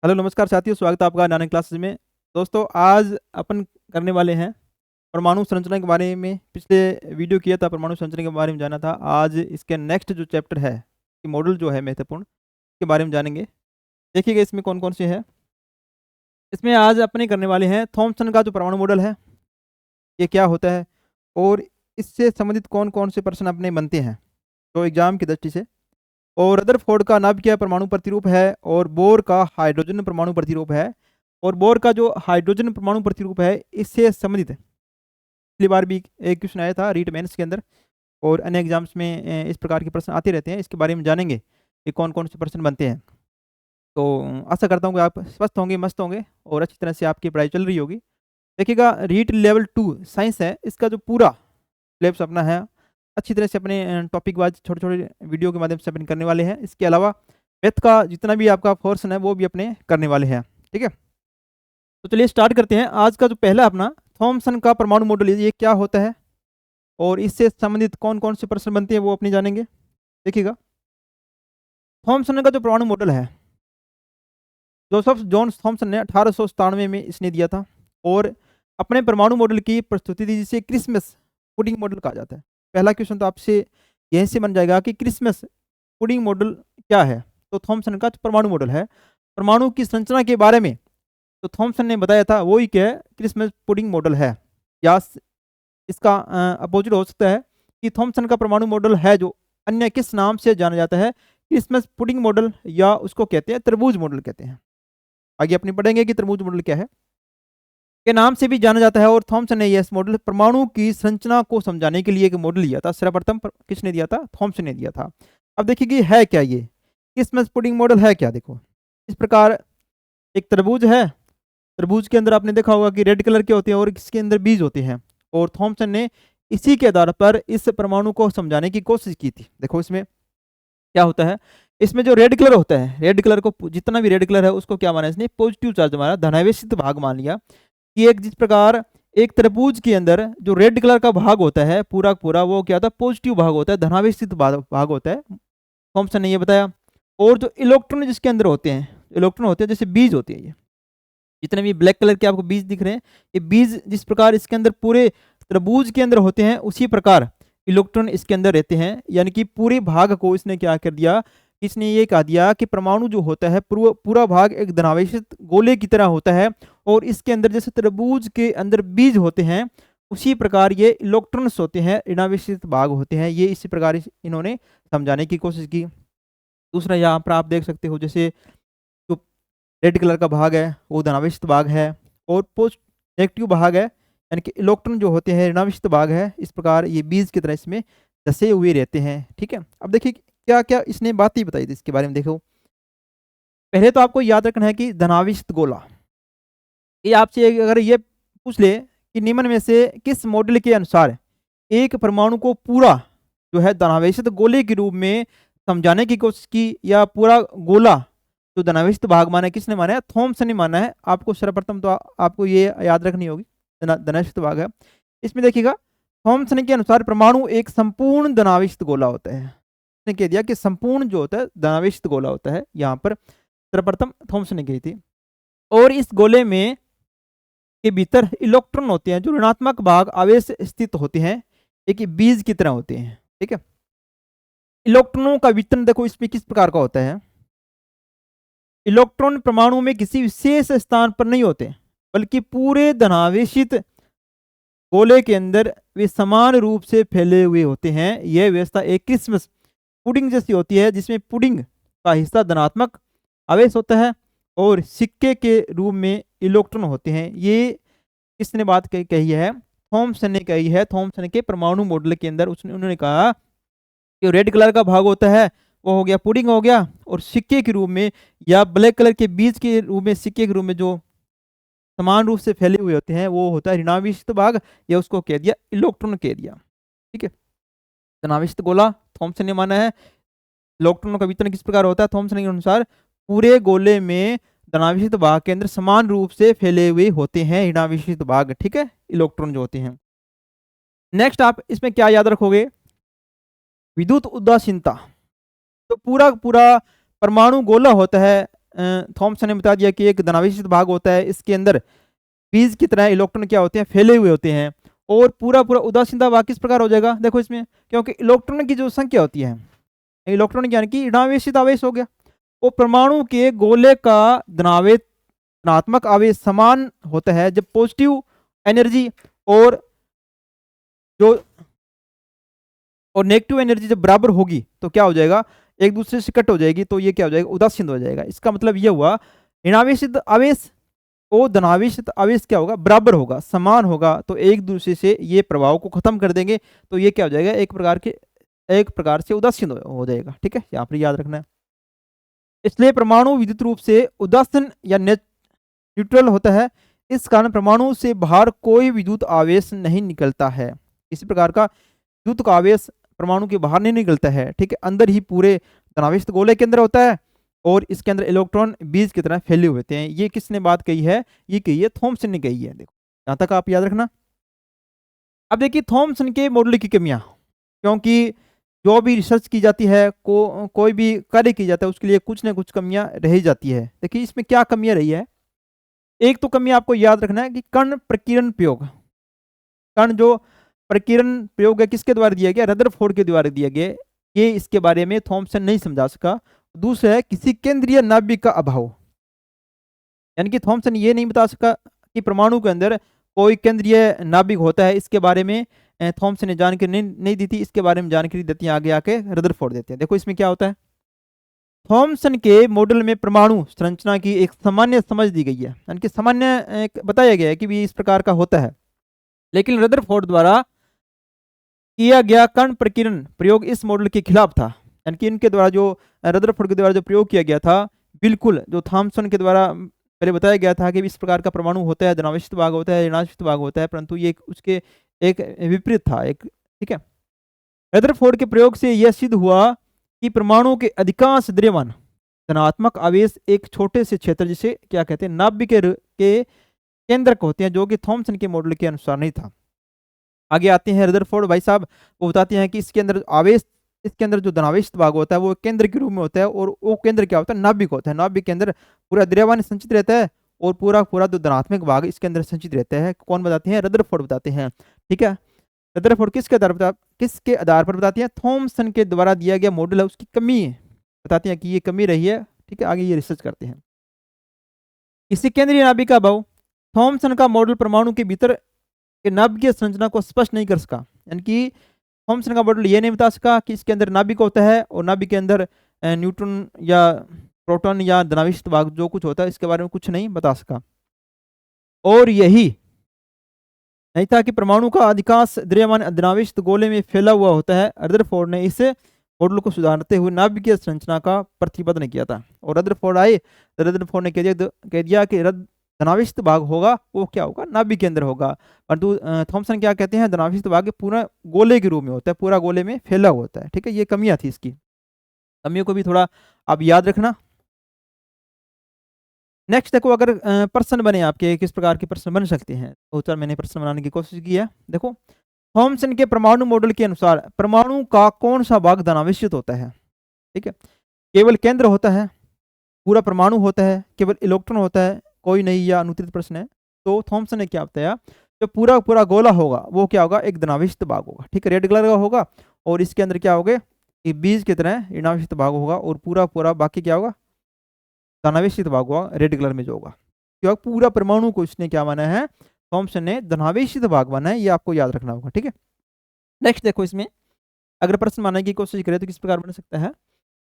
Hello नमस्कार साथियों, स्वागत है आपका नानक क्लासेस में। दोस्तों आज अपन करने वाले हैं परमाणु संरचना के बारे में। पिछले वीडियो किया था, परमाणु संरचना के बारे में जाना था। आज इसके नेक्स्ट जो चैप्टर है कि मॉडल जो है महत्वपूर्ण के बारे में जानेंगे। देखिएगा इसमें कौन कौन से है। इसमें आज अपने करने वाले हैं थॉमसन का जो परमाणु मॉडल है ये क्या होता है, और इससे संबंधित कौन कौन से प्रश्न अपने बनते हैं तो एग्जाम की दृष्टि से। और रदरफोर्ड का नाभिकीय परमाणु प्रतिरूप है, और बोर का हाइड्रोजन परमाणु प्रतिरूप है। और बोर का जो हाइड्रोजन परमाणु प्रतिरूप है इससे संबंधित पिछली बार भी एक क्वेश्चन आया था रीट मेंस के अंदर, और अन्य एग्जाम्स में इस प्रकार के प्रश्न आते रहते हैं। इसके बारे में जानेंगे कि कौन कौन से प्रश्न बनते हैं। तो आशा करता हूँ कि आप स्वस्थ होंगे, मस्त होंगे और अच्छी तरह से आपकी पढ़ाई चल रही होगी। देखिएगा रीट लेवल 2 साइंस है, इसका जो पूरा सिलेबस अपना है अच्छी तरह से अपने टॉपिक वाइज छोटे छोटे वीडियो के माध्यम से अपन करने वाले हैं। इसके अलावा मैथ का जितना भी आपका पोर्शन है वो भी अपने करने वाले हैं। ठीक है, तो चलिए स्टार्ट करते हैं। आज का जो पहला अपना थॉमसन का परमाणु मॉडल ये क्या होता है और इससे संबंधित कौन कौन से प्रश्न बनते हैं वो अपने जानेंगे। देखिएगा थॉमसन का जो परमाणु मॉडल है जोसेफ जॉन थॉमसन ने 1897 में इसने दिया था, और अपने परमाणु मॉडल की प्रस्तुति दी जिसे क्रिसमस पुडिंग मॉडल कहा जाता है। पहला क्वेश्चन तो आपसे यहीं से बन जाएगा कि क्रिसमस पुडिंग मॉडल क्या है। तो थॉमसन का परमाणु मॉडल है परमाणु की संरचना के बारे में, तो थॉमसन ने बताया था वही क्या क्रिसमस पुडिंग मॉडल है, या इसका अपोजिट हो सकता है कि थॉमसन का परमाणु मॉडल है जो अन्य किस नाम से जाना जाता है, क्रिसमस पुडिंग मॉडल, या उसको कहते हैं तरबूज मॉडल कहते हैं। आगे अपने पढ़ेंगे कि तरबूज मॉडल क्या है, के नाम से भी जाना जाता है। और थॉमसन ने यह मॉडल परमाणु की संरचना को समझाने के लिए एक मॉडल दिया था। सर्वप्रथम किसने दिया था? थॉमसन ने दिया था। अब देखिए कि है क्या ये क्रिसमस पुडिंग मॉडल है क्या। देखो इस प्रकार एक तरबूज है, तरबूज के अंदर आपने देखा होगा कि रेड कलर के होते हैं और इसके अंदर बीज होते हैं, और थॉमसन ने इसी के आधार पर इस परमाणु को समझाने की कोशिश की थी। देखो इसमें क्या होता है, इसमें जो रेड कलर होता है, रेड कलर को जितना भी रेड कलर है उसको क्या माना इसने? पॉजिटिव चार्ज माना, धनावेशित भाग मान लिया कि एक जिस प्रकार एक तरबूज के अंदर जो रेड कलर का भाग होता है पूरा पूरा वो क्या होता है? पॉजिटिव भाग होता है, धनावेशित भाग होता है। थॉमसन ने ये बताया। और जो इलेक्ट्रॉन जिसके अंदर होते हैं, इलेक्ट्रॉन होते हैं जैसे बीज होते हैं, ये जितने भी ब्लैक कलर के आपको बीज दिख रहे हैं, ये बीज जिस प्रकार इसके अंदर पूरे तरबूज के अंदर होते हैं उसी प्रकार इलेक्ट्रॉन इसके अंदर रहते हैं। यानी कि पूरे भाग को इसने क्या कर दिया, इसने ये कहा दिया कि परमाणु जो होता है पूरा भाग एक धनावेशित गोले की तरह होता है, और इसके अंदर जैसे तरबूज के अंदर बीज होते हैं उसी प्रकार ये इलेक्ट्रॉन्स होते हैं, ऋणावेशित भाग होते हैं। ये इसी प्रकार इन्होंने समझाने की कोशिश की। दूसरा यहाँ पर आप देख सकते हो जैसे जो रेड कलर का भाग है वो धनावेशित भाग है, और पोस्ट नेगेटिव भाग है यानी कि इलेक्ट्रॉन जो होते हैं ऋणावेशित भाग है। इस प्रकार ये बीज की तरह इसमें दसे हुए रहते हैं। ठीक है, अब देखिए क्या क्या इसने बात ही बताई थी इसके बारे में। देखो पहले तो आपको याद रखना है कि धनावेशित गोला, ये आपसे अगर ये पूछ ले कि निम्न में से किस मॉडल के अनुसार एक परमाणु को पूरा जो है धनावेशित गोले के रूप में समझाने की कोशिश की, या पूरा गोला जो धनावेशित भाग माना है, किसने माना है? थॉमसन ने माना है। आपको सर्वप्रथम तो आपको ये याद रखनी होगी धनावेशित भाग है। इसमें देखिएगा थॉमसन के अनुसार परमाणु एक संपूर्ण धनावेशित गोला होता है। उसने कह दिया कि संपूर्ण जो होता है धनावेशित गोला होता है, यहाँ पर सर्वप्रथम थॉमसन ने कही थी। और इस गोले में के भीतर इलेक्ट्रॉन होते हैं जो ऋणात्मक भाग आवेश स्थित होते हैं, एक बीज की तरह होते हैं। ठीक है, इलेक्ट्रॉनों का वितरण देखो इसमें किस प्रकार का होता है। इलेक्ट्रॉन परमाणु में किसी विशेष स्थान पर नहीं होते, बल्कि पूरे धनावेशित गोले के अंदर वे समान रूप से फैले हुए होते हैं। यह व्यवस्था एक क्रिसमस पुडिंग जैसी होती है, जिसमें पुडिंग का हिस्सा धनात्मक आवेश होता है और सिक्के के रूप में इलेक्ट्रॉन होते हैं। ये किसने बात कही है? थॉमसन ने कही है। थॉमसन के परमाणु मॉडल के अंदर उन्होंने कहा कि रेड कलर का भाग होता है वो हो गया पुडिंग हो गया, और सिक्के के रूप में या ब्लैक कलर के बीज के रूप में, सिक्के के रूप में जो समान रूप से फैले हुए होते हैं वो होता है ऋणावेशित भाग, या उसको कह दिया इलेक्ट्रॉन कह दिया। ठीक है, धनावेशित गोला थॉमसन ने माना है। इलेक्ट्रॉनों का वितरण किस प्रकार होता है? थॉमसन के अनुसार पूरे गोले में धनावेशित भाग के अंदर समान रूप से फैले हुए होते हैं ऋणावेशित भाग। ठीक है, इलेक्ट्रॉन जो होते हैं। नेक्स्ट आप इसमें क्या याद रखोगे? विद्युत उदासीनता। तो पूरा पूरा परमाणु गोला होता है थॉमसन ने बता दिया कि एक धनावेशित भाग होता है, इसके अंदर बीज की तरह इलेक्ट्रॉन क्या होते हैं, फैले हुए होते हैं। और पूरा पूरा उदासीनता भाग किस प्रकार हो जाएगा, देखो इसमें, क्योंकि इलेक्ट्रॉन की जो संख्या होती है, इलेक्ट्रॉन यानी कि ऋणावेशित आवेश हो गया, वो परमाणु के गोले का धनात्मक आवेश समान होता है जब पॉजिटिव एनर्जी और जो और नेगेटिव एनर्जी जब बराबर होगी तो क्या हो जाएगा, एक दूसरे से कट हो जाएगी, तो ये क्या हो जाएगा, उदासीन हो जाएगा। इसका मतलब ये हुआ ऋणावेशित आवेश और धनावेशित आवेश क्या होगा, बराबर होगा, समान होगा, तो एक दूसरे से ये प्रभाव को खत्म कर देंगे, तो ये क्या हो जाएगा, एक प्रकार से उदासीन हो जाएगा। ठीक है, यहाँ पर याद रखना है। इसलिए परमाणु विद्युत रूप से उदासीन या न्यूट्रल होता है, इस कारण परमाणु से बाहर कोई विद्युत आवेश नहीं निकलता है। इसी प्रकार का विद्युत का आवेश परमाणु के बाहर नहीं निकलता है, ठीक है, अंदर ही पूरे धनावेशित गोले के अंदर होता है और इसके अंदर इलेक्ट्रॉन बीज की तरह फैले हुए होते हैं। ये किसने बात कही है, ये कही है थॉमसन ने कही है। देखो यहाँ तक आप याद रखना। अब देखिए थॉमसन के मॉडल की कमियां, क्योंकि जो भी रिसर्च की जाती है, कोई भी कार्य की जाता है, उसके लिए कुछ ना कुछ कमियां रह ही जाती है। देखिए इसमें क्या कमियां रही है। एक तो कमी आपको याद रखना है कि कण प्रकीर्णन प्रयोग, कण जो प्रकीर्णन प्रयोग है किसके द्वारा दिया गया, रदरफोर्ड के द्वारा दिया गया, ये इसके बारे में थॉमसन नहीं समझा सका। दूसरा है किसी केंद्रीय नाभिक का अभाव, यानी कि थॉमसन ये नहीं बता सका कि परमाणु के अंदर कोई केंद्रीय नाभिक होता है, इसके बारे में थॉमसन ने जानकारी नहीं दी थी। इसके बारे में जानकारी देती है आगे आके रदरफोर्ड देते हैं। देखो इसमें क्या होता है, थॉमसन के मॉडल में परमाणु संरचना की एक सामान्य समझ दी गई है, यानी कि सामान्य बताया गया है कि भी इस प्रकार का होता है, लेकिन रदरफोर्ड द्वारा किया गया कण प्रकीर्णन प्रयोग इस मॉडल के खिलाफ था। यानी कि इनके द्वारा जो रदरफोर्ड के द्वारा जो प्रयोग किया गया था, बिल्कुल जो थॉमसन के द्वारा पहले बताया गया था कि इस प्रकार का परमाणु होता है, धनावेशित भाग होता है, ऋणावेशित भाग होता है, परंतु ये उसके एक विपरीत था एक। ठीक है, रदरफोर्ड के प्रयोग से यह सिद्ध हुआ कि परमाणु के अधिकांश द्रव्यमान धनात्मक आवेश एक छोटे से क्षेत्र जिसे क्या कहते हैं, नाभिक के केंद्रक होते हैं, जो कि थॉमसन के मॉडल के अनुसार नहीं था। आगे आते हैं रदरफोर्ड भाई साहब, वो बताते हैं कि इसके अंदर आवेश, इसके अंदर जो धनावेशित भाग होता है वो केंद्र के रूप में होता है, और वो केंद्र क्या होता है, नाभिक होता है। नाभिक के अंदर पूरा द्रव्यमान संचित रहता है और पूरा पूरा जो धनात्मक भाग इसके अंदर संचित रहता है। कौन बताते हैं, रदरफोर्ड बताते हैं। ठीक है, रदरफोर्ड किसके आधार पर बताती है, थॉमसन के द्वारा दिया गया मॉडल है उसकी कमी बताती है कि ये कमी रही है। ठीक है, आगे ये रिसर्च करते हैं। इसी केंद्रीय नाभिक का अभाव, थॉमसन का मॉडल परमाणु के भीतर के नाभिकीय संरचना को स्पष्ट नहीं कर सका, यानी कि थॉमसन का मॉडल ये नहीं बता सका कि इसके अंदर नाभिक होता है और नाभिक के अंदर न्यूट्रॉन या प्रोटॉन या धनावेशित भाग जो कुछ होता है इसके बारे में कुछ नहीं बता सका। और यही नहीं था कि परमाणु का अधिकांश द्रव्यमान धनावेशित गोले में फैला हुआ होता है। रदरफोर्ड ने इस मॉडल को सुधारते हुए नाभिकीय संरचना का प्रतिपादन किया था, और रदरफोर्ड आए, रदरफोर्ड ने कह दिया कि धनावेशित भाग होगा वो क्या होगा, नाभिक के अंदर होगा। परंतु थॉमसन क्या कहते हैं, धनावेशित भाग पूरा गोले के रूप में होता है, पूरा गोले में फैला हुआ होता है। ठीक है, ये कमियां थी, इसकी कमियों को भी थोड़ा आप याद रखना। नेक्स्ट देखो, अगर प्रश्न बने आपके, किस प्रकार के प्रश्न बन सकते हैं, दो चार मैंने प्रश्न बनाने की कोशिश की है। देखो, थॉमसन के परमाणु मॉडल के अनुसार परमाणु का कौन सा भाग धनावेशित होता है। ठीक है, केवल केंद्र होता है, पूरा परमाणु होता है, केवल इलेक्ट्रॉन होता है, कोई नहीं, या अनुत्तरित प्रश्न है। तो थॉमसन ने क्या बताया, जो पूरा पूरा गोला होगा वो क्या होगा, एक धनावेशित भाग होगा। ठीक है, रेड कलर का होगा, और इसके अंदर क्या होगा, ये बीज की तरह ऋणावेशित भाग होगा, और पूरा पूरा बाकी क्या होगा, धनावेशित भाग होगा, रेड कलर में जो होगा। क्योंकि पूरा परमाणु को इसने क्या माना है, थॉमसन ने धनावेशित भाग माना है, ये आपको याद रखना होगा। ठीक है, नेक्स्ट देखो, इसमें अगर प्रश्न मानने की कोशिश करें तो किस प्रकार बन सकता है।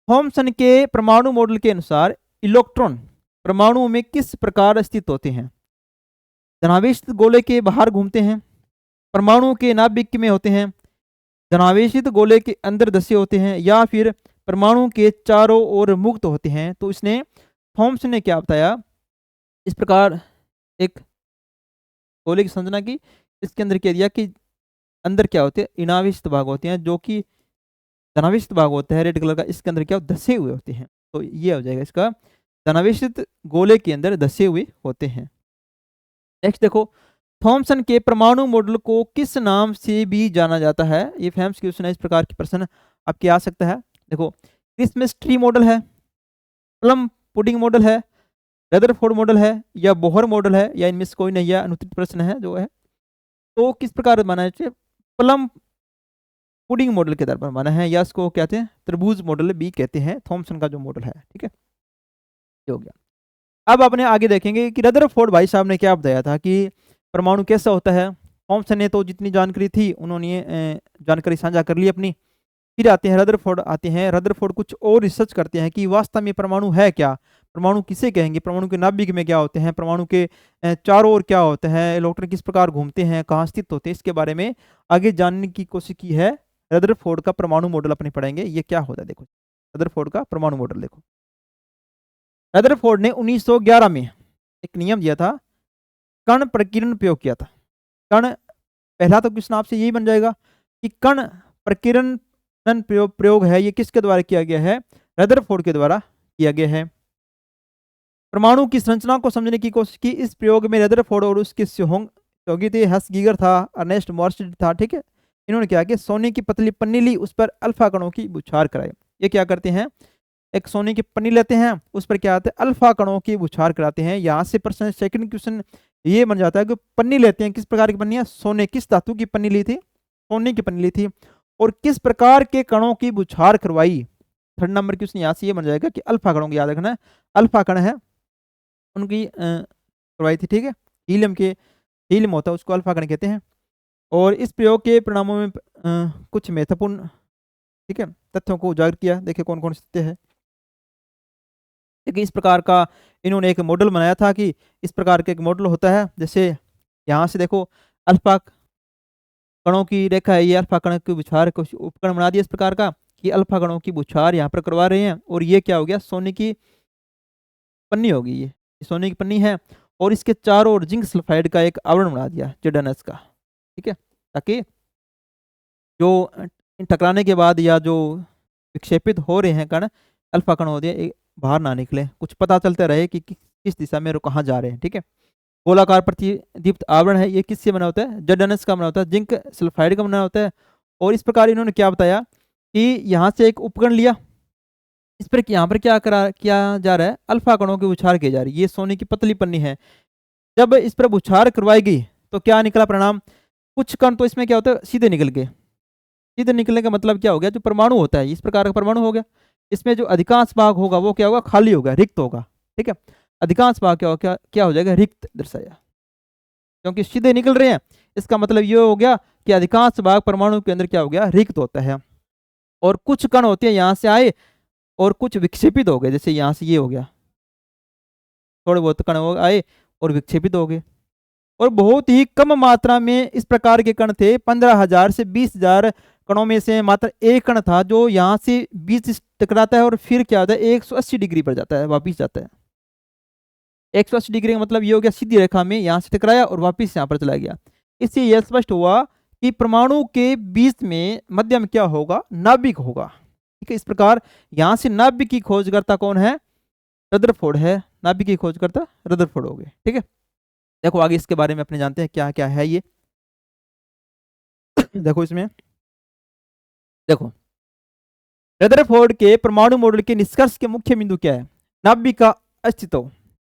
थॉमसन के परमाणु मॉडल के अनुसार इलेक्ट्रॉन परमाणु में किस प्रकार स्थित होते हैं, धनावेशित गोले के बाहर घूमते हैं, परमाणु के नाभिक में होते हैं, धनावेशित गोले के अंदर धसे होते हैं, या फिर परमाणु के चारों ओर मुक्त होते हैं। तो इसने थॉमसन ने क्या बताया, इस प्रकार एक गोले की संरचना की, इसके अंदर क्या दिया कि अंदर क्या होते हैं, ऋणावेशित भाग होते हैं, जो कि धनावेशित भाग होता है रेड कलर का, इसके अंदर क्या धसे हुए होते हैं। तो ये हो जाएगा इसका, धनावेशित गोले के अंदर धसे हुए होते हैं। नेक्स्ट देखो, थॉमसन के परमाणु मॉडल को किस नाम से भी जाना जाता है। ये फेमस क्वेश्चन है, इस प्रकार के प्रश्न आपके आ सकता है। देखो, क्रिसमस ट्री मॉडल है, प्लम पुडिंग मॉडल है, रदरफोर्ड मॉडल है, या बोहर मॉडल है, या इनमें से कोई नहीं, या अनुत्तरित प्रश्न है जो है। तो किस प्रकार माना है? प्लम पुडिंग मॉडल के आधार पर माना है, या इसको कहते हैं तरबूज मॉडल भी कहते हैं, थॉमसन का जो मॉडल है। ठीक है, ये हो गया। अब अपने आगे देखेंगे कि रदरफोर्ड भाई साहब ने क्या बताया था कि परमाणु कैसा होता है। थॉमसन ने तो जितनी जानकारी थी उन्होंने जानकारी साझा कर ली अपनी। फिर आते हैं रदरफोर्ड, रदरफोर्ड कुछ और रिसर्च करते हैं कि वास्तव में परमाणु है क्या, परमाणु किसे कहेंगे, परमाणु के नाभिक में क्या होते हैं, परमाणु के चारों ओर क्या होते हैं, इलेक्ट्रॉन किस प्रकार घूमते हैं, कहाँ स्थित होते हैं, इसके बारे में आगे जानने की कोशिश की है। रदरफोर्ड का परमाणु मॉडल अपने पढ़ेंगे, ये क्या होता है। देखो रदरफोर्ड का परमाणु मॉडल देखो। रदरफोर्ड ने 1911 में एक नियम दिया था, कण प्रकीर्णन प्रयोग किया था। कण, पहला तो क्वेश्चन आपसे यही बन जाएगा कि कण प्रकीर्णन प्रयोग है, ये किसके द्वारा किया गया है? रदरफोर्ड के द्वारा किया गया है। परमाणु की संरचना को समझने की कोशिश की। इस प्रयोग में रदरफोर्ड और उसके सहयोगी थे, हस गीगर था, अर्नेस्ट मॉर्सडी था। ठीक है, इन्होंने क्या किया, सोने की पतली पन्नी ली, उस पर अल्फा कणों की बुछार कराई। ये क्या करते हैं, एक सोने की पन्नी लेते हैं, उस पर क्या आते हैं, अल्फा कणों की बुछार कराते हैं। यहाँ से प्रश्न सेकंड क्वेश्चन ये बन जाता है कि पन्नी लेते हैं, किस प्रकार की पन्नी है, सोने, किस धातु की पन्नी ली थी, सोने की पन्नी ली थी, और किस प्रकार के कणों की बुछार करवाई। थर्ड नंबर क्वेश्चन यहाँ से ये बन जाएगा कि अल्फा कणों की, याद रखना है अल्फा कण है उनकी करवाई थी। ठीक है, हीलियम होता है उसको अल्फा कण कहते हैं। और इस प्रयोग के परिणामों में कुछ महत्वपूर्ण, ठीक है, तथ्यों को उजागर किया। देखिए कौन कौन से तथ्य है। देखिए इस प्रकार का इन्होंने एक मॉडल बनाया था कि इस प्रकार का एक मॉडल होता है, जैसे यहाँ से देखो अल्फा कणों की रेखा है, ये अल्फा कण की बुछार को उपकरण बना दिया इस प्रकार का कि अल्फा कणों की बुछार यहाँ पर करवा रहे हैं। और ये क्या हो गया, सोने की पन्नी होगी, ये सोने की पन्नी है, और इसके चारों ओर जिंक सल्फाइड का एक आवरण बना दिया ZnS का। ठीक है, ताकि जो टकराने के बाद या जो विक्षेपित हो रहे हैं कण, अल्फा कण होते हैं, बाहर ना निकले, कुछ पता चलता रहे कि किस दिशा में कहाँ जा रहे हैं। ठीक है, गोलाकार प्रतिदीप्त आवरण है, ये किससे बना होता है, ZnS का बना होता है, जिंक सल्फाइड का बना होता है। और इस प्रकार इन्होंने क्या बताया कि यहाँ से एक उपकरण लिया, इस पर यहाँ पर क्या किया जा रहा है, अल्फा कणों की बुछार की जा रही है। ये सोने की पतली पन्नी है, जब इस पर बुछार करवाई गई तो क्या निकला परिणाम, कुछ कण तो इसमें क्या होता है, सीधे निकल गए। सीधे निकलने का मतलब क्या हो गया, जो परमाणु होता है इस प्रकार का परमाणु हो गया, इसमें जो अधिकांश भाग होगा वो क्या होगा, खाली होगा, रिक्त होगा। ठीक है, अधिकांश भाग क्या होगा, क्या हो जाएगा, रिक्त दर्शाया, क्योंकि सीधे निकल रहे हैं। इसका मतलब ये हो गया कि अधिकांश भाग परमाणु के अंदर क्या हो गया, रिक्त होता है। और कुछ कण होते हैं यहाँ से आए और कुछ विक्षेपित हो गए, जैसे यहाँ से ये हो गया, थोड़े बहुत कण आए और विक्षेपित हो गए। और बहुत ही कम मात्रा में इस प्रकार के कण थे, 15,000 से 20,000 कणों में से मात्र एक कण था जो यहाँ से बीच टकराता है और फिर क्या होता है, 180 डिग्री पर जाता है, वापिस जाता है। 180 डिग्री का मतलब ये हो गया, सीधी रेखा में यहाँ से टकराया और वापिस यहाँ पर चला गया। इससे यह स्पष्ट हुआ कि परमाणु के बीच में मध्य में क्या होगा, नाभिक होगा। ठीक है, इस प्रकार यहाँ से नाभिक की खोजकर्ता कौन है, रदरफोर्ड है, नाभिक की खोजकर्ता रदरफोर्ड हो गए। ठीक है, देखो आगे इसके बारे में अपने जानते हैं क्या क्या है ये। देखो इसमें देखो रदरफोर्ड के परमाणु मॉडल के निष्कर्ष के मुख्य बिंदु क्या है, नाभिक का अस्तित्व।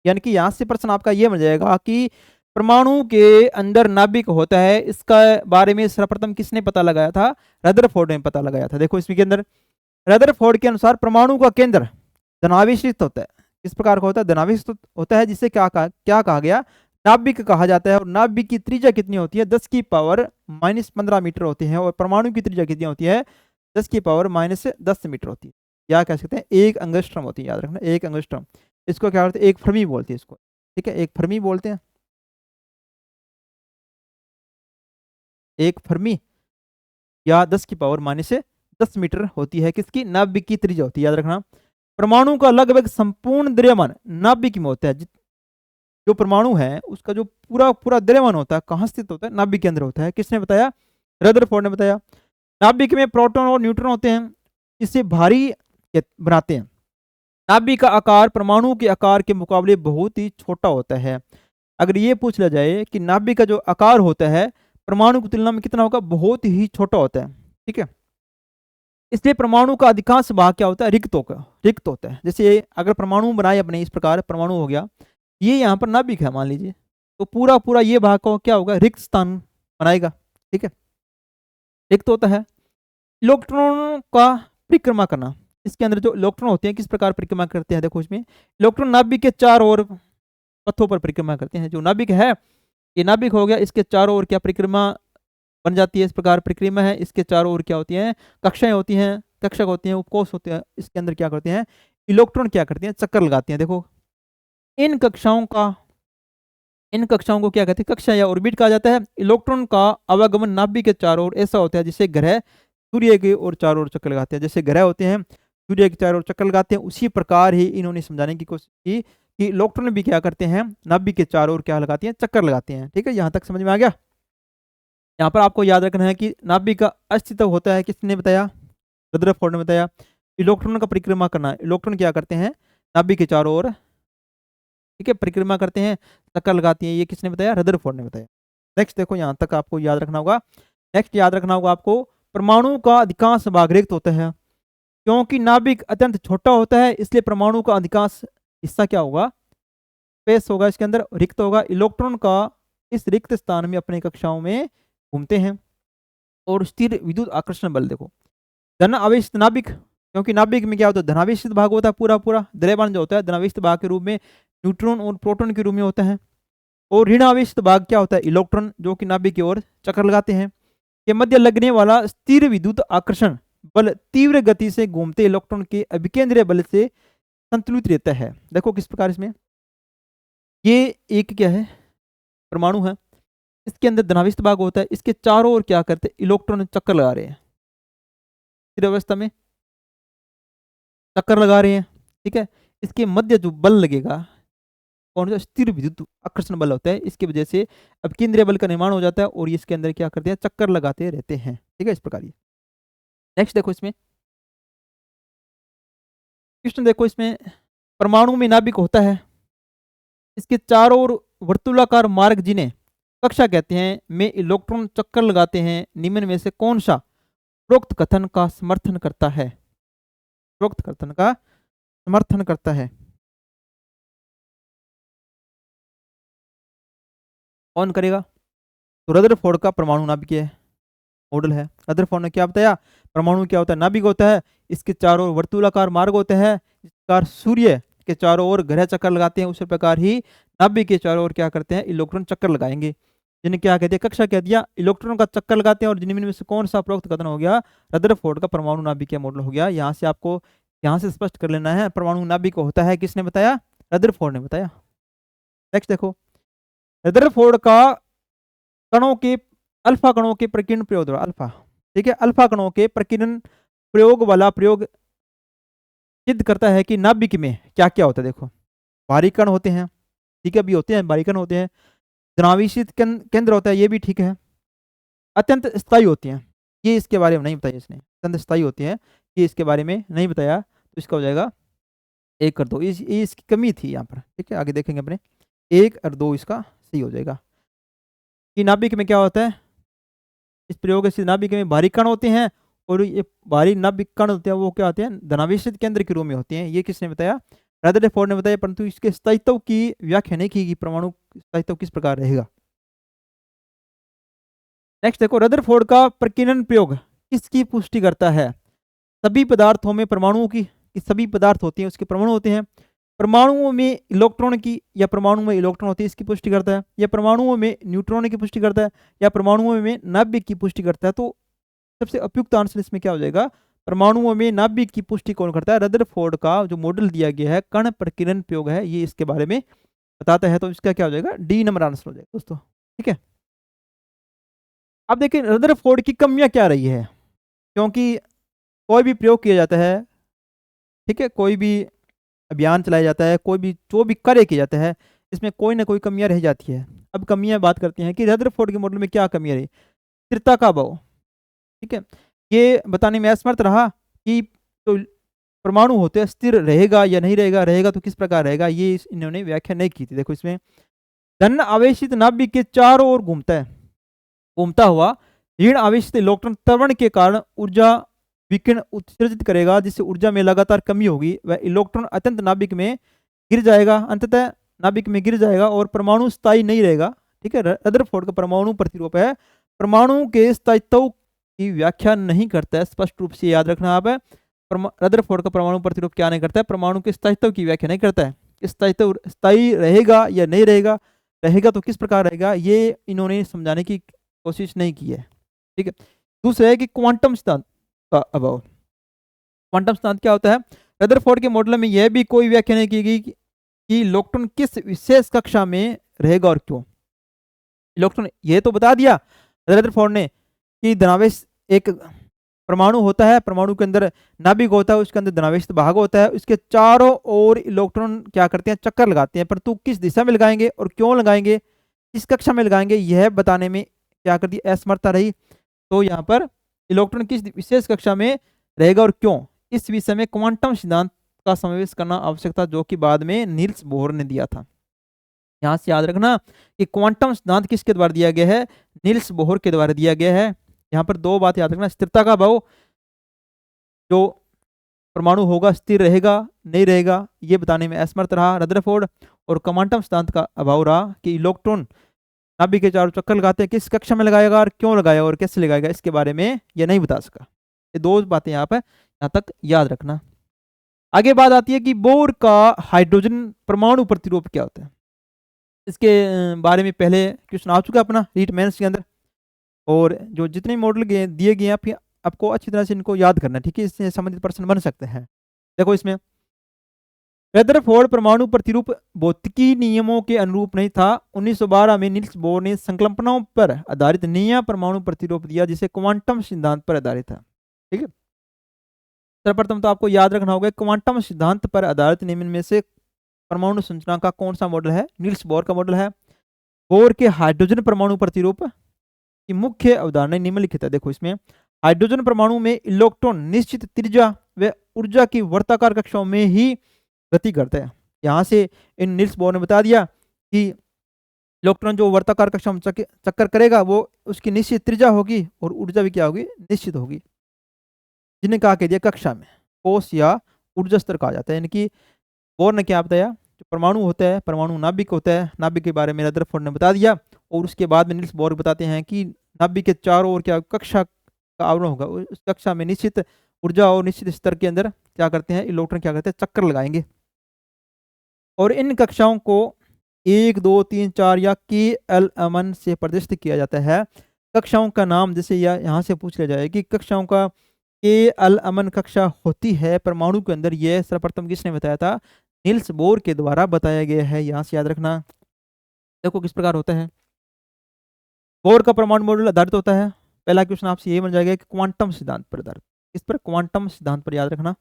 यानी कि यहां से प्रश्न आपका ये बन जाएगा कि परमाणु के अंदर नाभिक होता है, इसका बारे में सर्वप्रथम किसने पता लगाया था, रदरफोर्ड ने पता लगाया था। देखो इसके अंदर रदरफोर्ड के अनुसार परमाणु का केंद्र धनावेशित होता है। किस प्रकार का होता है, धनावेशित होता है, जिसे क्या कहा गया, नाभिक कहा जाता है। और नाभिक की त्रिज्या कितनी होती है, 10 की पावर -15 मीटर होती है। और परमाणु की त्रिज्या कितनी होती है, 10 की पावर -10 मीटर होती है। क्या कह सकते हैं, 1 एंगस्ट्रॉम होती है, याद रखना 1 एंगस्ट्रॉम। इसको क्या बोलते हैं, एक फर्मी बोलते हैं इसको। ठीक है, एक फर्मी बोलते हैं, एक फर्मी, या 10 की पावर -10 मीटर होती है किसकी, नाभिक की त्रिज्या होती है, याद रखना। परमाणु का लगभग संपूर्ण द्रव्यमान नाभिक में होता है। जो परमाणु है उसका जो पूरा पूरा द्रव्यमान होता है कहाँ स्थित होता है, नाभिक के अंदर होता है। किसने बताया, रदरफोर्ड ने बताया। नाभिक में प्रोटॉन और न्यूट्रॉन होते हैं, इसे भारी बनाते हैं। नाभिक का आकार परमाणु के आकार के मुकाबले बहुत ही छोटा होता है। अगर ये पूछ लिया जाए कि नाभिक का जो आकार होता है परमाणु की तुलना में कितना होगा, बहुत ही छोटा होता है। ठीक है, इसलिए परमाणु का अधिकांश भाग क्या होता है, रिक्त होता है। जैसे अगर परमाणु बनाए अपने इस प्रकार, परमाणु हो गया, ये यहाँ पर नाभिक है मान लीजिए, तो पूरा पूरा ये भाग का क्या होगा, रिक्त स्थान बनाएगा। ठीक है, रिक्त होता है। इलेक्ट्रॉन का परिक्रमा करना, इसके अंदर जो इलेक्ट्रॉन होते हैं किस प्रकार परिक्रमा करते हैं, देखो इसमें इलेक्ट्रॉन नाभिक के चारों ओर पथों पर परिक्रमा करते हैं। जो नाभिक है, ये नाभिक हो गया, इसके चारों ओर क्या परिक्रमा बन जाती है, इस प्रकार परिक्रमा है। इसके चारों ओर क्या होती हैं, कक्षाएं होती हैं, कक्षक होते हैं, उपकोष होते हैं। इसके अंदर क्या करते हैं, इलेक्ट्रॉन क्या करते हैं, चक्कर लगाते हैं। देखो इन कक्षाओं को क्या कहते हैं, कक्षा या ऑर्बिट कहा जाता है। इलेक्ट्रॉन का आवागमन नाभिक के चारों ओर ऐसा होता है जैसे ग्रह सूर्य के ओर चारों ओर चक्कर लगाते हैं। जैसे ग्रह होते हैं सूर्य के चारों ओर चक्कर लगाते हैं, उसी प्रकार ही इन्होंने समझाने की कोशिश की कि इलेक्ट्रॉन भी क्या करते हैं, नाभिक के चारों ओर क्या लगाते हैं, चक्कर लगाते हैं। ठीक है, यहाँ तक समझ में आ गया। यहाँ पर आपको याद रखना है कि नाभिक का अस्तित्व होता है, किसने बताया, रदरफोर्ड ने बताया। इलेक्ट्रॉन का परिक्रमा करना, इलेक्ट्रॉन क्या करते हैं, नाभिक के चारों ओर, ठीक है, परिक्रमा करते हैं, चक्कर लगाती हैं, ये किसने बताया, रदरफोर्ड ने बताया। नेक्स्ट देखो, यहाँ तक आपको याद रखना होगा। नेक्स्ट याद रखना होगा आपको, परमाणु का अधिकांश भाग रिक्त होता है। क्योंकि नाभिक अत्यंत छोटा होता है, इसलिए परमाणु का अधिकांश हिस्सा क्या होगा, स्पेस होगा, इसके अंदर रिक्त होगा। इलेक्ट्रॉन का इस रिक्त स्थान में अपने कक्षाओं में घूमते हैं। और स्थिर विद्युत आकर्षण बल, देखो धन आवेशित नाभिक, क्योंकि नाभिक में क्या होता है, धनावेशित भाग होता है, पूरा पूरा द्रव्यमान जो होता है धनावेशित भाग के रूप में न्यूट्रॉन और प्रोटॉन के रूप में होता है। और ऋण आवेशित भाग क्या होता है, इलेक्ट्रॉन, जो कि नाभिक की ओर चक्कर लगाते हैं। के मध्य लगने वाला स्थिर विद्युत आकर्षण बल तीव्र गति से घूमते इलेक्ट्रॉन के अभिकेंद्रीय बल से संतुलित रहता है। देखो किस प्रकार, इसमें ये एक क्या है, परमाणु है, इसके अंदर धनावेशित भाग होता है, इसके चारों ओर क्या करते हैं, इलेक्ट्रॉन चक्कर लगा रहे हैं, स्थिर अवस्था में चक्कर लगा रहे हैं। ठीक है, इसके मध्य जो बल लगेगा, कौन सा, स्थिर विद्युत आकर्षण बल होता है, इसकी वजह से अब केंद्रीय बल का निर्माण हो जाता है और ये इसके अंदर क्या करते हैं, चक्कर लगाते रहते हैं। ठीक है, इस प्रकार। नेक्स्ट देखो, इसमें क्वेश्चन देखो, इसमें परमाणु में नाभिक होता है, इसके चारों ओर वर्तुलाकार मार्ग जिन्हें कक्षा कहते हैं में इलेक्ट्रॉन चक्कर लगाते हैं। निम्न में से कौन सा उपरोक्त कथन का समर्थन करता है, उपरोक्त कथन का समर्थन करता है, कौन करेगा, तो रदरफोर्ड का परमाणु नाभिकीय मॉडल है। रदरफोर्ड ने क्या बताया, परमाणु क्या होता है, नाभिक होता है, इसके चारों ओर वर्तुलाकार मार्ग होते हैं, इस प्रकार सूर्य के चारों ओर ग्रह चक्कर लगाते हैं, उसी प्रकार ही नाभिक के चारों ओर क्या करते हैं, इलेक्ट्रॉन चक्कर लगाएंगे, जिन्हें क्या कहते हैं, कक्षा कह दिया। इलेक्ट्रॉन का चक्कर लगाते हैं, और जिनमें से कौन सा उपरोक्त कथन हो गया, रदरफोर्ड का परमाणु नाभिकीय मॉडल हो गया। यहाँ से आपको यहाँ से स्पष्ट कर लेना है, परमाणु नाभिक होता है, किसने बताया, रदरफोर्ड ने बताया। नेक्स्ट देखो, रदरफोर्ड का कणों के अल्फा कणों के प्रकीर्णन प्रयोग द्वारा, अल्फा, ठीक है, अल्फा कणों के प्रकीर्णन प्रयोग वाला प्रयोग सिद्ध करता है कि नाभिक में क्या क्या होता है। देखो भारी कण होते हैं, ठीक है, भी होते हैं, भारी कण होते हैं, धनावेशित केंद्र होता है, ये भी ठीक है, अत्यंत स्थायी होती हैं, ये इसके बारे में नहीं बताया इसने, अत्यंत स्थायी होती हैं, ये इसके बारे में नहीं बताया, तो इसका हो जाएगा 1 और 2, इसकी कमी थी यहाँ पर। ठीक है, आगे देखेंगे अपने, 1 और 2 इसका सही हो जाएगा। कि नाभिक में क्या होता है, इस प्रयोग से नाभिक में भारी कण होते हैं, और ये भारी नाभिक कण होते हैं वो क्या होते हैं, धनावेशित केंद्र के रूप में होते हैं, ये किसने बताया, रदरफोर्ड ने बताया। परंतु इसके स्थायित्व की व्याख्या नहीं की कि परमाणु स्थायित्व किस प्रकार रहेगा। नेक्स्ट देखो, रदरफोर्ड का प्रकीर्णन प्रयोग किसकी पुष्टि करता है, सभी पदार्थों में परमाणुओं की, सभी पदार्थ होते हैं उसके परमाणु होते हैं, परमाणुओं में इलेक्ट्रॉन की, या परमाणु में इलेक्ट्रॉन होती है इसकी पुष्टि करता है, या परमाणुओं में न्यूट्रॉन की पुष्टि करता है, या परमाणुओं में नाभिक की पुष्टि करता है। तो सबसे उपयुक्त आंसर इसमें क्या हो जाएगा, परमाणुओं में नाभिक की पुष्टि कौन करता है, रदरफोर्ड का जो मॉडल दिया गया है कण प्रकीर्णन प्रयोग है, ये इसके बारे में बताता है। तो इसका क्या हो जाएगा, डी नंबर आंसर हो जाएगा दोस्तों। ठीक है, अब देखिए रदरफोर्ड की कमियां क्या रही है, क्योंकि कोई भी प्रयोग किया जाता है, ठीक है, कोई भी अभियान चलाया जाता है, कोई भी जो भी कार्य किया जाता है, इसमें कोई ना कोई कमियां रह जाती है। अब कमियां बात करते हैं कि रदरफोर्ड के मॉडल में क्या कमियां रही, स्थिरता का अभाव, ठीक है, ये बताने में असमर्थ रहा कि तो परमाणु होते हैं स्थिर रहेगा या नहीं रहेगा, रहेगा तो किस प्रकार रहेगा, ये इन्होंने व्याख्या नहीं की थी। देखो इसमें धन आवेशित नाभिक के चारों ओर घूमता है, घूमता हुआ ऋण आवेशित इलेक्ट्रॉन त्वरण के कारण ऊर्जा विकिरण उत्सर्जित करेगा जिससे ऊर्जा में लगातार कमी होगी, वह इलेक्ट्रॉन अत्यंत नाभिक में गिर जाएगा, अंततः नाभिक में गिर जाएगा और परमाणु स्थायी नहीं रहेगा। ठीक है, रदरफोर्ड का परमाणु प्रतिरूप है, परमाणु के स्थायित्व की व्याख्या नहीं करता है, स्पष्ट रूप से याद रखना आप। रदरफोर्ड का परमाणु प्रतिरूप क्या नहीं करता है, परमाणु के स्थायित्व की व्याख्या नहीं करता है। स्थायित्व स्थायी रहेगा या नहीं रहेगा, रहेगा तो किस प्रकार रहेगा, ये इन्होंने समझाने की कोशिश नहीं की है। ठीक है, दूसरा है कि क्वांटम सिद्धांत का अभाव। क्वांटम सिद्धांत क्या होता है, रदरफोर्ड के मॉडल में यह भी कोई व्याख्या नहीं की गई कि इलेक्ट्रॉन किस विशेष कक्षा में रहेगा और क्यों। इलेक्ट्रॉन ये तो बता दिया रदरफोर्ड ने कि धनावेश एक परमाणु होता है, परमाणु के अंदर नाभिक होता है, उसके अंदर धनावेश भाग होता है, उसके चारों ओर इलेक्ट्रॉन क्या करते हैं, चक्कर लगाते हैं, परंतु किस दिशा में लगाएंगे और क्यों लगाएंगे, किस कक्षा में लगाएंगे, यह बताने में क्या करती है, असमर्थता रही। तो यहाँ पर इलेक्ट्रॉन किस विशेष कक्षा में रहेगा और क्यों, इस विषय में क्वांटम सिद्धांत का समावेश करना आवश्यक था, जो कि बाद में नील्स बोहर ने दिया था। यहाँ से याद रखना कि क्वांटम सिद्धांत किसके द्वारा दिया गया है, नील्स बोहर के द्वारा दिया गया है। यहाँ पर दो बात याद रखना, स्थिरता का अभाव, जो परमाणु होगा स्थिर रहेगा नहीं रहेगा ये बताने में असमर्थ रहा रदरफोर्ड, और क्वांटम सिद्धांत का अभाव रहा कि इलेक्ट्रॉन नाभिक के चारों चक्कर लगाते हैं, किस कक्षा में लगाएगा और क्यों लगाएगा और कैसे लगाएगा, इसके बारे में यह नहीं बता सका। ये दो बातें यहाँ पर यहाँ तक याद रखना। आगे बात आती है कि बोर का हाइड्रोजन परमाणु प्रतिरूप क्या होता है। इसके बारे में पहले क्वेश्चन आ चुका है अपना रीट मेंस के अंदर, और जो जितने मॉडल दिए गए हैं आपको अच्छी तरह से इनको याद करना है। ठीक है, इससे संबंधित प्रश्न बन सकते हैं। देखो इसमें रदरफोर्ड परमाणु प्रतिरूप भौतिकी नियमों के अनुरूप नहीं था। 1912 में नील्स बोर ने संकल्पनाओं पर आधारित नया परमाणु प्रतिरूप दिया जिसे क्वांटम सिद्धांत पर आधारित था। ठीक है, सर्वप्रथम तो आपको याद रखना होगा क्वांटम सिद्धांत पर आधारित निम्न में से परमाणु संरचना का कौन सा मॉडल है, नील्स बोर का मॉडल है। बोर के हाइड्रोजन परमाणु प्रतिरूप की मुख्य अवधारणा निम्नलिखित है। देखो इसमें हाइड्रोजन परमाणु में इलेक्ट्रॉन निश्चित त्रिज्या व ऊर्जा की वर्ताकार कक्षाओं में ही गति करता है। यहाँ से इन नील्स बोर ने बता दिया कि इलेक्ट्रॉन जो वर्ताकार कक्षा में चक्कर करेगा वो उसकी निश्चित त्रिज्या होगी और ऊर्जा भी क्या होगी, निश्चित होगी, जिन्हें कहा कह दिया कक्षा में कोश या ऊर्जा स्तर कहा जाता है। यानी कि बोर ने क्या बताया, जो परमाणु होता है, परमाणु नाभिक होता है, नाभिक के बारे में रदरफोर्ड ने बता दिया, और उसके बाद में नील्स बोर बताते हैं कि नाभिक के चारों ओर क्या कक्षा का आवरण होगा, उस कक्षा में निश्चित ऊर्जा और निश्चित स्तर के अंदर क्या करते हैं, इलेक्ट्रॉन क्या करते हैं, चक्कर लगाएंगे, और इन कक्षाओं को 1, 2, 3, 4 या KLMN से प्रदर्शित किया जाता है। कक्षाओं का नाम जैसे यहाँ से पूछ लिया जाए कि कक्षाओं का KLMN कक्षा होती है परमाणु के अंदर, यह सर्वप्रथम किसने बताया था, नील्स बोर के द्वारा बताया गया है। यहाँ से याद रखना। देखो किस प्रकार होता है, बोर का परमाणु मॉडल आधारित होता है। पहला क्वेश्चन आपसे ये बन जाएगा कि क्वांटम सिद्धांत पर आधारित, इस पर क्वांटम सिद्धांत पर याद रखना।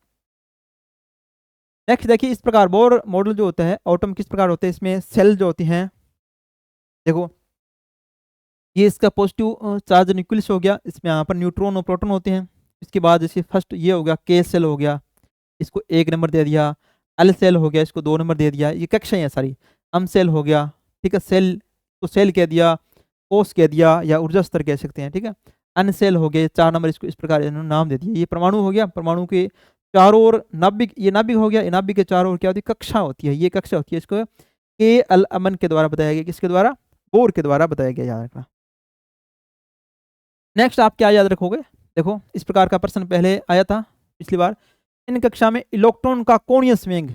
नेक्स्ट देखिए इस प्रकार बोर मॉडल जो होता है, एटम किस प्रकार होते हैं, इसमें सेल जो होती हैं, देखो ये इसका पॉजिटिव चार्ज न्यूक्लियस हो गया, इसमें यहाँ पर न्यूट्रॉन और प्रोटॉन होते हैं। इसके बाद जैसे फर्स्ट ये हो गया K सेल हो गया, इसको 1 नंबर दे दिया, L सेल हो गया, इसको 2 नंबर दे दिया, ये कक्षाएं हैं सारी। M सेल हो गया, ठीक है, सेल को सेल कह दिया, कोश कह दिया या ऊर्जा स्तर कह सकते हैं। ठीक है, N सेल हो गए 4 नंबर, इसको इस प्रकार नाम दे दिया। ये परमाणु हो गया, परमाणु के चारों ओर नाभिक, ये नाभिक हो गया, ये नाभिक के चारों ओर क्या होती है, कक्षा होती है, ये कक्षा होती है, इसको KLMN के द्वारा बताया गया, किसके द्वारा, बोर के द्वारा बताया गया, याद रखना। नेक्स्ट आप क्या याद रखोगे, देखो इस प्रकार का प्रश्न पहले आया था पिछली बार, इन कक्षा में इलेक्ट्रॉन का कोणीय संवेग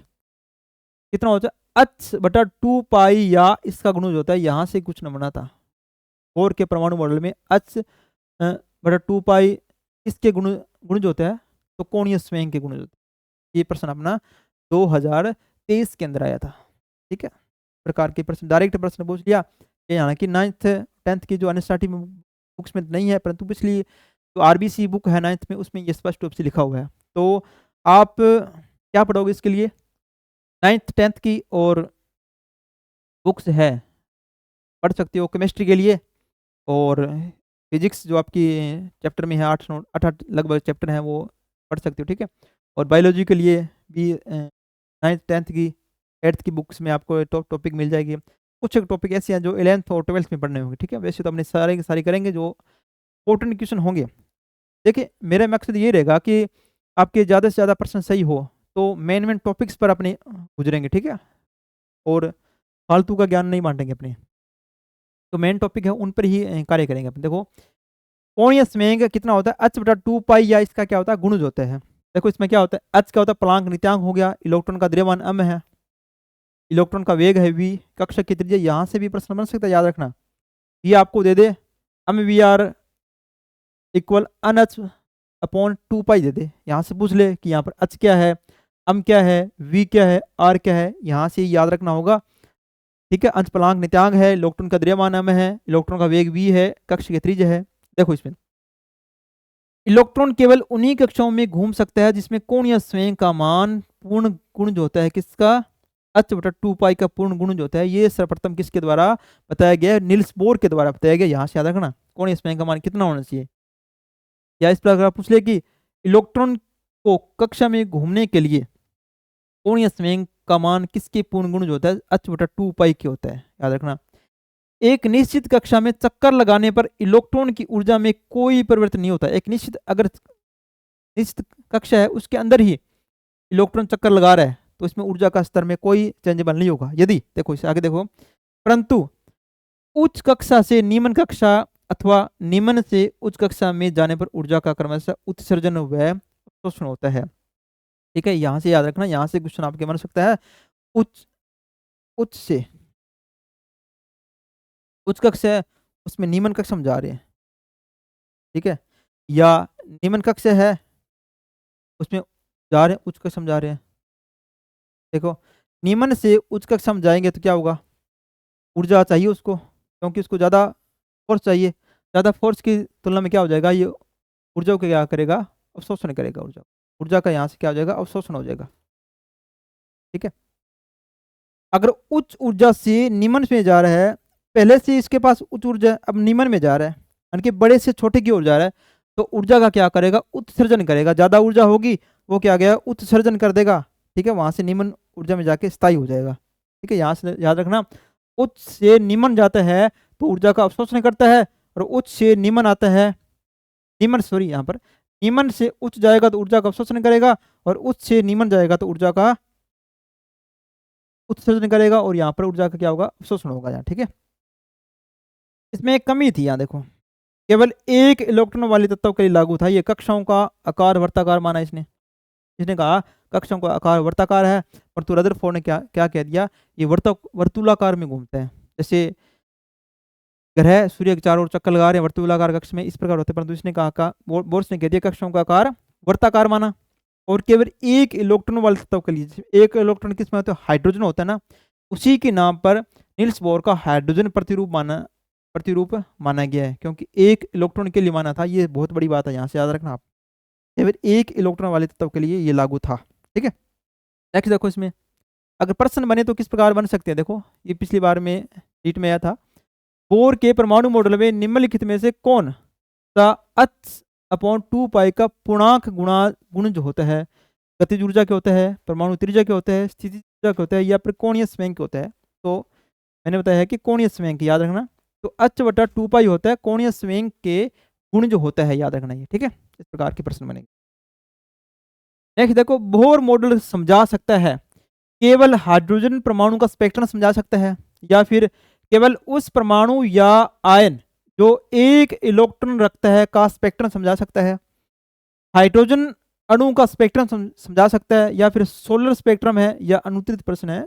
कितना होता है, h/2 पाई, या इसका गुणज होता है, यहाँ से कुछ नमूना था बोर के परमाणु मॉडल में h/2 पाई इसके गुणज होता है, तो कोणीय संवेग के गुणज होते हैं। ये प्रश्न अपना 2023 के अंदर आया था। ठीक है, प्रकार के प्रश्न डायरेक्ट प्रश्न पूछ लिया, यहाँ की 9th 10th की जो NCERT में बुक्स में नहीं है, परंतु पिछली जो RBC बुक है 9th में, उसमें ये स्पष्ट रूप से लिखा हुआ है। तो आप क्या पढ़ोगे इसके लिए, 9th 10th की और बुक्स है पढ़ सकते हो केमिस्ट्री के लिए, और फिजिक्स जो आपकी चैप्टर में है 8 लगभग चैप्टर हैं वो पढ़ सकते हो। ठीक है, और बायोलॉजी के लिए भी 9th 10th की 8th की बुक्स में आपको टॉपिक मिल जाएगी। कुछ टॉपिक ऐसे हैं जो 11th और 12th में पढ़ने होंगे। ठीक है, वैसे तो अपने सारे करेंगे जो इंपॉर्टेंट क्वेश्चन होंगे, देखिए मेरा मकसद ये रहेगा कि आपके ज़्यादा से ज़्यादा प्रश्न सही हो, तो मेन टॉपिक्स पर अपने गुजरेंगे, ठीक है, और फालतू का ज्ञान नहीं बांटेंगे अपने। तो मेन टॉपिक है उन पर ही कार्य करेंगे अपन। देखो कोणीय संवेग कितना होता है, h बटा 2 पाई, या इसका क्या होता है गुणज होता है। देखो इसमें क्या होता है, h क्या होता है प्लांक नित्यांक हो गया, इलेक्ट्रॉन का द्रव्यमान m है, इलेक्ट्रॉन का वेग है v, कक्षा की त्रिज्या, यहाँ से भी प्रश्न बन सकता है, याद रखना। ये आपको दे दे m v r equal n h upon 2 pi दे दे, यहाँ से पूछ ले कि यहाँ पर h क्या है, m क्या है, v क्या है, r क्या है, यहाँ से याद रखना होगा, ठीक है। अंश प्लांक नित्यांक है, इलेक्ट्रॉन का द्रव्यमान m है, इलेक्ट्रॉन का वेग v है, कक्ष की त्रिज्या है। देखो इसमें इलेक्ट्रॉन केवल उन्हीं कक्षाओं में घूम सकता है जिसमें कोणीय संवेग का मान पूर्ण गुणज होता है, किसका, h बटा 2 पाई का पूर्ण गुणज होता है। ये सर्वप्रथम किसके द्वारा बताया गया, नील्स बोर के द्वारा बताया गया। यहाँ से याद रखना कोणीय संवेग का मान कितना होना चाहिए, या इस प्रकार पूछ ले कि इलेक्ट्रॉन को कक्षा में घूमने के लिए कोणीय संवेग का मान किसके पूर्ण गुणज होता है, h बटा 2 पाई के होता है, याद रखना। एक निश्चित कक्षा में चक्कर लगाने पर इलेक्ट्रॉन की ऊर्जा में कोई परिवर्तन नहीं होता। एक निश्चित अगर निश्चित कक्षा है उसके अंदर ही इलेक्ट्रॉन चक्कर लगा रहा है तो इसमें ऊर्जा का स्तर में कोई चेंजेबल नहीं होगा। यदि देखो इसे आगे देखो, परंतु उच्च कक्षा से निम्न कक्षा अथवा निम्न से उच्च कक्षा में जाने पर ऊर्जा का क्रमशः उत्सर्जन व शोषण होता है, ठीक है। यहाँ से याद रखना, यहाँ से क्वेश्चन आपके बन सकता है, उच्च उच्च से उच्च कक्षा है उसमें निम्न कक्षा में जा रहे हैं, ठीक है, या निम्न कक्षा है उसमें जा रहे हैं उच्च कक्षा में जा रहे हैं। देखो निम्न से उच्च कक्षा में जाएंगे तो क्या होगा, ऊर्जा चाहिए उसको, क्योंकि उसको ज़्यादा फोर्स चाहिए, ज़्यादा फोर्स की तुलना में क्या हो जाएगा, ये ऊर्जा को क्या करेगा, अवशोषण करेगा, ऊर्जा ऊर्जा का यहाँ से क्या हो जाएगा, अवशोषण हो जाएगा, ठीक है। अगर उच्च ऊर्जा से निम्न में जा रहा है, पहले से इसके पास उच्च ऊर्जा अब निम्न में जा रहा है, यानी कि बड़े से छोटे की ओर जा रहा है, तो ऊर्जा का क्या करेगा, उत्सर्जन करेगा। ज़्यादा ऊर्जा होगी वो क्या गया, उत्सर्जन कर देगा, ठीक है, वहां से निम्न ऊर्जा में जाके स्थायी हो जाएगा, ठीक है। यहाँ से याद रखना, उच्च से निम्न जाता है तो ऊर्जा का अवशोषण करता है, और उच्च से निम्न आता है, निम्न सॉरी यहाँ पर निम्न से उच्च जाएगा तो ऊर्जा का अवशोषण करेगा, और उच्च से निम्न जाएगा तो ऊर्जा का उत्सर्जन करेगा, और यहाँ पर ऊर्जा का क्या होगा, अवशोषण होगा यहाँ, ठीक है। इसमें एक कमी थी, यहाँ देखो केवल एक इलेक्ट्रॉन वाले तत्व के लिए लागू था। ये कक्षाओं का आकार वर्ताकार माना इसने, इसने कहा कक्षाओं का आकार वर्ताकार है, परंतु रदरफोर्ड ने क्या क्या कह दिया, ये वर्तुलाकार में घूमता है। जैसे ग्रह सूर्य के चारों ओर चक्कर लगा रहे हैं वर्तुलाकार कक्ष में, इस प्रकार होते हैं, परंतु इसने कहा बोर्स ने कह दिया कक्षाओं का आकार वर्ताकार माना। और केवल एक इलेक्ट्रॉन वाले तत्व के लिए, एक इलेक्ट्रॉन किसमें होता है, हाइड्रोजन होता है ना, उसी के नाम पर नील्स बोर का हाइड्रोजन प्रतिरूप माना गया है, क्योंकि एक इलेक्ट्रॉन के लिए माना था। ये बहुत बड़ी बात है, यहाँ से याद रखना आप, केवल एक इलेक्ट्रॉन वाले तत्व के लिए ये लागू था, ठीक है। नेक्स्ट देखो, इसमें अगर प्रश्न बने तो किस प्रकार बन सकते हैं। देखो ये पिछली बार में शीट में आया था, बोर के परमाणु मॉडल में निम्नलिखित में से कौन सा h अपॉन 2 पाई का पूर्णांक गुण जो होता है, गतिज ऊर्जा क्या होता है, परमाणु त्रिज्या क्या होता है, स्थिति ऊर्जा क्या होता है, या फिर कोणीय संवेग क्या होता है। तो मैंने बताया है कि कोणीय संवेग याद रखना, तो h बटा 2 पाई होता है कोणीय संवेग के गुण जो होता है, याद रखना ये, ठीक है। इस प्रकार के प्रश्न बनेंगे। नेक्स्ट देखो, बोर मॉडल समझा सकता है केवल हाइड्रोजन परमाणु का स्पेक्ट्रम समझा सकता है, या फिर केवल उस परमाणु या आयन जो एक इलेक्ट्रॉन रखता है का स्पेक्ट्रम समझा सकता है, हाइड्रोजन अणु का स्पेक्ट्रम समझा सकता है, या फिर सोलर स्पेक्ट्रम है, या अनुत्तरित प्रश्न है।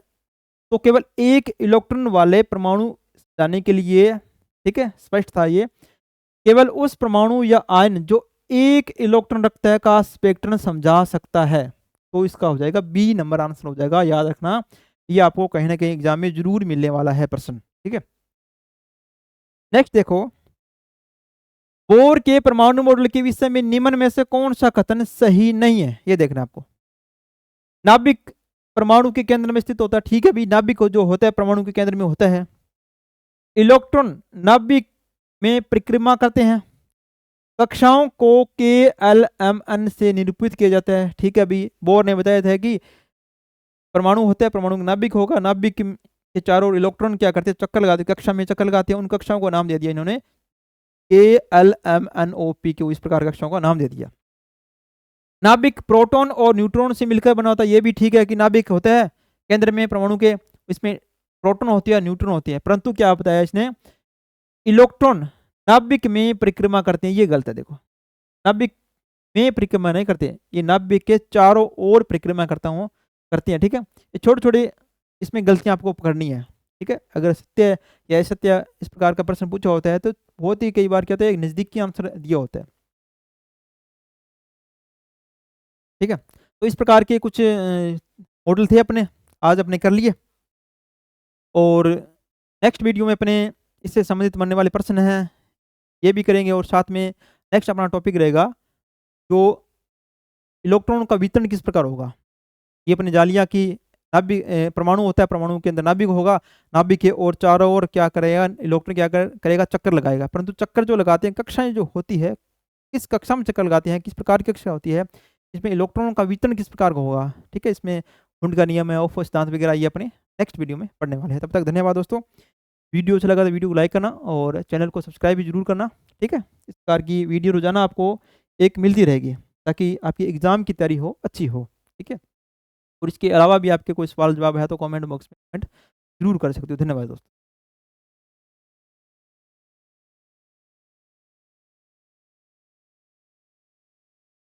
तो केवल एक इलेक्ट्रॉन वाले परमाणु जाने के लिए, ठीक है, स्पष्ट था ये, केवल उस परमाणु या आयन जो एक इलेक्ट्रॉन रखता है का स्पेक्ट्रम समझा सकता है। तो इसका हो जाएगा बी नंबर आंसर हो जाएगा, याद रखना ये आपको कहीं ना कहीं एग्जाम में जरूर मिलने वाला है प्रश्न, ठीक है। नेक्स्ट देखो, बोर के परमाणु मॉडल के विषय में निम्न में से कौन सा कथन सही नहीं है, ये देखना आपको। नाभिक परमाणु के केंद्र में स्थित होता है, ठीक है भी, नाभिक जो होता है परमाणु के केंद्र में होता है। इलेक्ट्रॉन नाभिक में परिक्रमा करते हैं। कक्षाओं को KLMN से निरूपित किया जाता है, ठीक है भी। बोर ने बताया था कि परमाणु होता है, परमाणु नाभिक होगा, नाभिक के चारों ओर इलेक्ट्रॉन क्या करते हैं, चक्कर लगाते हैं, कक्षा में चक्कर लगाते हैं, उन कक्षाओं को नाम दे दिया इन्होंने KLMNO, इस प्रकार के अक्षरों का नाम दे दिया। नाभिक प्रोटॉन और न्यूट्रॉन से मिलकर बना होता है, ये भी ठीक है कि नाभिक होता है केंद्र में परमाणु के, इसमें प्रोटॉन होती है, न्यूट्रॉन होती है, परंतु क्या बताया इसने, इलेक्ट्रॉन नाभिक में परिक्रमा करते हैं, ये गलत है। देखो, नाभिक में परिक्रमा नहीं करते, ये नाभिक के चारों ओर परिक्रमा करती हैं, ठीक है। ये छोटे छोटे इसमें गलतियां आपको पकड़नी है, ठीक है। अगर सत्य या असत्य इस प्रकार का प्रश्न पूछा होता है तो बहुत ही कई बार क्या होता है, नजदीकी आंसर दिया होता है, ठीक है। तो इस प्रकार के कुछ मॉडल थे अपने, आज अपने कर लिए, और नेक्स्ट वीडियो में अपने इससे संबंधित बनने वाले प्रश्न हैं ये भी करेंगे, और साथ में नेक्स्ट अपना टॉपिक रहेगा जो इलेक्ट्रॉन का वितरण किस प्रकार होगा। ये अपने जालिया की नाभिक परमाणु होता है, परमाणु के अंदर नाभिक होगा, नाभिक के और चारों ओर क्या करेगा, इलेक्ट्रॉन क्या करेगा, चक्कर लगाएगा। परंतु चक्कर जो लगाते हैं, कक्षाएं जो होती है, किस कक्षा में चक्कर लगाते हैं, किस प्रकार की कक्षा होती है, इसमें इलेक्ट्रॉन का वितरण किस प्रकार का होगा, ठीक है। इसमें हुंड का नियम है, ऑफ सिद्धांत वगैरह, ये अपने नेक्स्ट वीडियो में पढ़ने वाले हैं। तब तक धन्यवाद दोस्तों। वीडियो अच्छा लगा तो वीडियो को लाइक करना और चैनल को सब्सक्राइब भी जरूर करना, ठीक है। इस प्रकार की वीडियो रोजाना आपको एक मिलती रहेगी ताकि आपकी एग्जाम की तैयारी हो अच्छी हो, ठीक है। और इसके अलावा भी आपके कोई सवाल जवाब है तो कमेंट बॉक्स में कमेंट जरूर कर सकते हो। धन्यवाद दोस्तों।